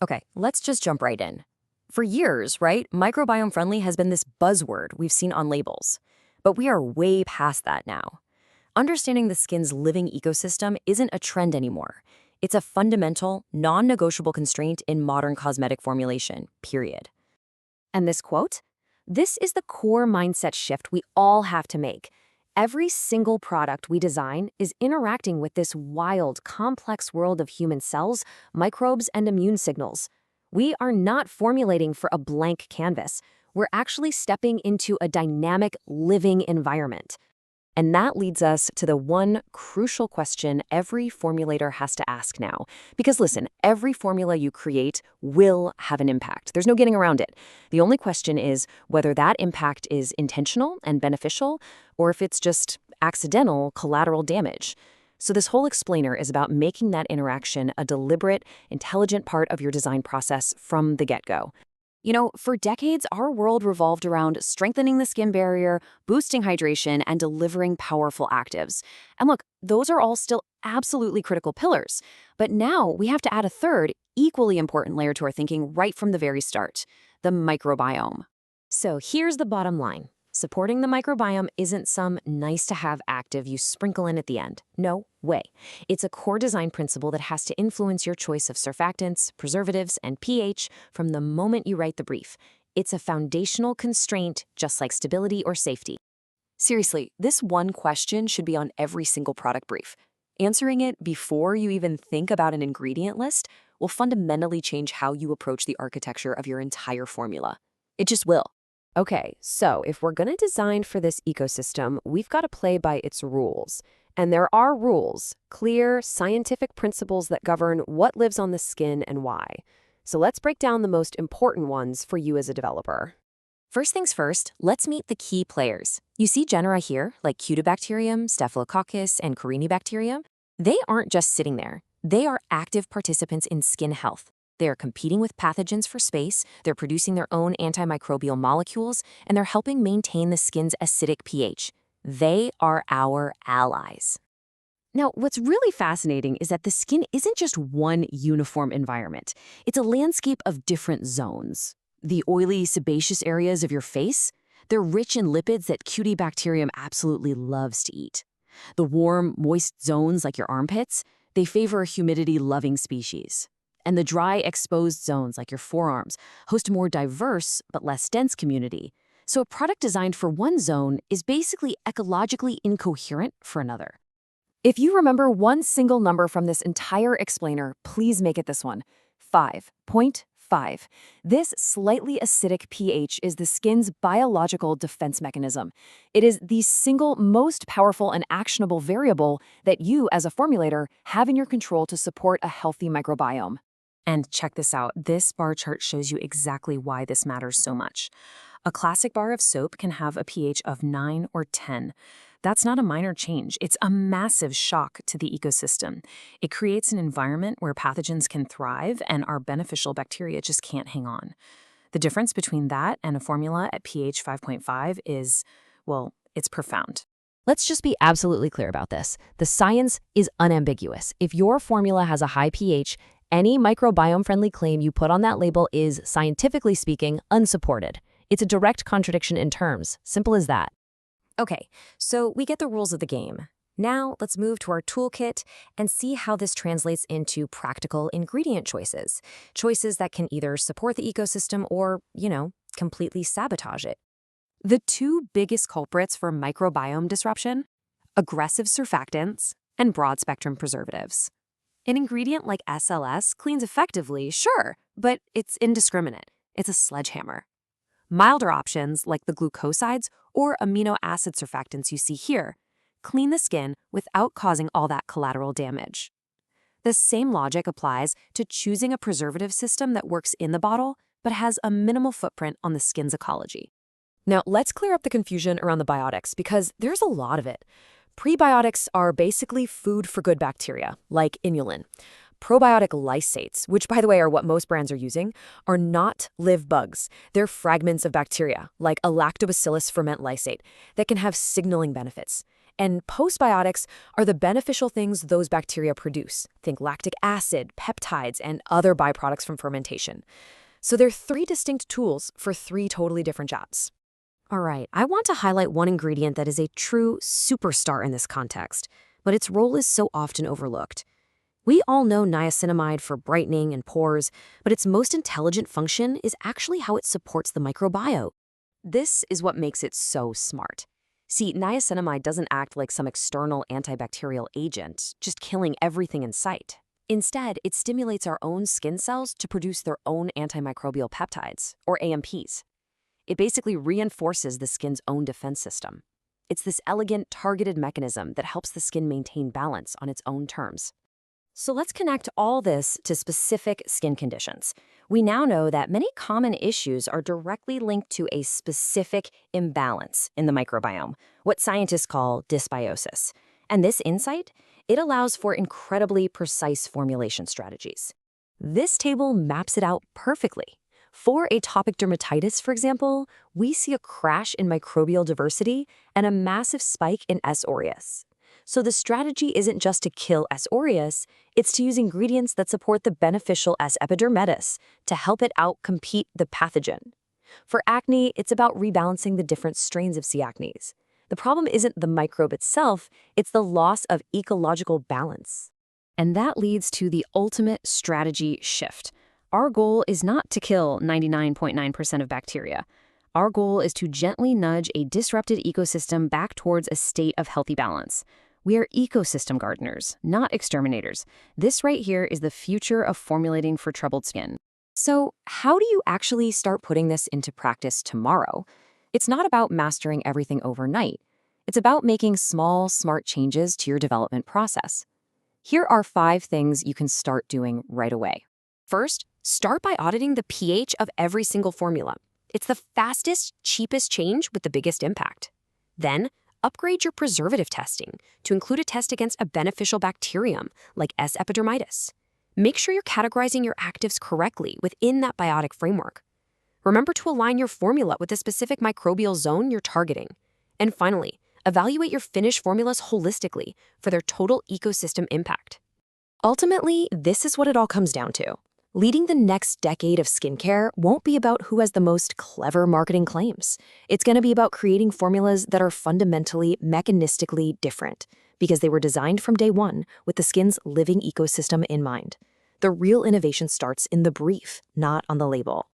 Okay, let's just jump right in. For years, right, microbiome-friendly has been this buzzword we've seen on labels. But we are way past that now. Understanding the skin's living ecosystem isn't a trend anymore. It's a fundamental, non-negotiable constraint in modern cosmetic formulation, period. And this quote? This is the core mindset shift we all have to make. Every single product we design is interacting with this wild, complex world of human cells, microbes, and immune signals. We are not formulating for a blank canvas. We're actually stepping into a dynamic, living environment. And that leads us to the one crucial question every formulator has to ask now. Because listen, every formula you create will have an impact. There's no getting around it. The only question is whether that impact is intentional and beneficial, or if it's just accidental collateral damage. So this whole explainer is about making that interaction a deliberate, intelligent part of your design process from the get-go. You know, for decades, our world revolved around strengthening the skin barrier, boosting hydration, and delivering powerful actives. And look, those are all still absolutely critical pillars. But now we have to add a third, equally important layer to our thinking right from the very start, the microbiome. So here's the bottom line. Supporting the microbiome isn't some nice-to-have active you sprinkle in at the end. No way. It's a core design principle that has to influence your choice of surfactants, preservatives, and pH from the moment you write the brief. It's a foundational constraint, just like stability or safety. Seriously, this one question should be on every single product brief. Answering it before you even think about an ingredient list will fundamentally change how you approach the architecture of your entire formula. It just will. Okay, so if we're going to design for this ecosystem, we've got to play by its rules. And there are rules, clear, scientific principles that govern what lives on the skin and why. So let's break down the most important ones for you as a developer. First things first, let's meet the key players. You see genera here, like Cutibacterium, Staphylococcus, and Corynebacterium? They aren't just sitting there. They are active participants in skin health. They are competing with pathogens for space, they're producing their own antimicrobial molecules, and they're helping maintain the skin's acidic pH. They are our allies. Now, what's really fascinating is that the skin isn't just one uniform environment. It's a landscape of different zones. The oily, sebaceous areas of your face, they're rich in lipids that Cutibacterium absolutely loves to eat. The warm, moist zones like your armpits, they favor a humidity-loving species. And the dry, exposed zones, like your forearms, host a more diverse but less dense community. So a product designed for one zone is basically ecologically incoherent for another. If you remember one single number from this entire explainer, please make it this one: 5.5. This slightly acidic pH is the skin's biological defense mechanism. It is the single most powerful and actionable variable that you, as a formulator, have in your control to support a healthy microbiome. And check this out, this bar chart shows you exactly why this matters so much. A classic bar of soap can have a pH of 9 or 10. That's not a minor change, it's a massive shock to the ecosystem. It creates an environment where pathogens can thrive and our beneficial bacteria just can't hang on. The difference between that and a formula at pH 5.5 is, well, it's profound. Let's just be absolutely clear about this. The science is unambiguous. If your formula has a high pH, any microbiome-friendly claim you put on that label is, scientifically speaking, unsupported. It's a direct contradiction in terms. Simple as that. Okay, so we get the rules of the game. Now let's move to our toolkit and see how this translates into practical ingredient choices. Choices that can either support the ecosystem or, completely sabotage it. The two biggest culprits for microbiome disruption: aggressive surfactants and broad-spectrum preservatives. An ingredient like SLS cleans effectively, sure, but it's indiscriminate. It's a sledgehammer. Milder options like the glucosides or amino acid surfactants you see here clean the skin without causing all that collateral damage. The same logic applies to choosing a preservative system that works in the bottle but has a minimal footprint on the skin's ecology. Now, let's clear up the confusion around the biotics because there's a lot of it. Prebiotics are basically food for good bacteria, like inulin. Probiotic lysates, which by the way are what most brands are using, are not live bugs. They're fragments of bacteria, like a lactobacillus ferment lysate, that can have signaling benefits. And postbiotics are the beneficial things those bacteria produce. Think lactic acid, peptides, and other byproducts from fermentation. So they're three distinct tools for three totally different jobs. All right, I want to highlight one ingredient that is a true superstar in this context, but its role is so often overlooked. We all know niacinamide for brightening and pores, but its most intelligent function is actually how it supports the microbiome. This is what makes it so smart. See, niacinamide doesn't act like some external antibacterial agent, just killing everything in sight. Instead, it stimulates our own skin cells to produce their own antimicrobial peptides, or AMPs. It basically reinforces the skin's own defense system. It's this elegant, targeted mechanism that helps the skin maintain balance on its own terms. So let's connect all this to specific skin conditions. We now know that many common issues are directly linked to a specific imbalance in the microbiome, what scientists call dysbiosis. And this insight, it allows for incredibly precise formulation strategies. This table maps it out perfectly. For atopic dermatitis, for example, we see a crash in microbial diversity and a massive spike in S. aureus. So the strategy isn't just to kill S. aureus, it's to use ingredients that support the beneficial S. epidermidis to help it outcompete the pathogen. For acne, it's about rebalancing the different strains of C. acnes. The problem isn't the microbe itself, it's the loss of ecological balance. And that leads to the ultimate strategy shift. Our goal is not to kill 99.9% of bacteria. Our goal is to gently nudge a disrupted ecosystem back towards a state of healthy balance. We are ecosystem gardeners, not exterminators. This right here is the future of formulating for troubled skin. So, how do you actually start putting this into practice tomorrow? It's not about mastering everything overnight. It's about making small, smart changes to your development process. Here are 5 things you can start doing right away. First, start by auditing the pH of every single formula. It's the fastest, cheapest change with the biggest impact. Then, upgrade your preservative testing to include a test against a beneficial bacterium like S. epidermidis. Make sure you're categorizing your actives correctly within that biotic framework. Remember to align your formula with the specific microbial zone you're targeting. And finally, evaluate your finished formulas holistically for their total ecosystem impact. Ultimately, this is what it all comes down to. Leading the next decade of skincare won't be about who has the most clever marketing claims. It's going to be about creating formulas that are fundamentally, mechanistically different because they were designed from day one with the skin's living ecosystem in mind. The real innovation starts in the brief, not on the label.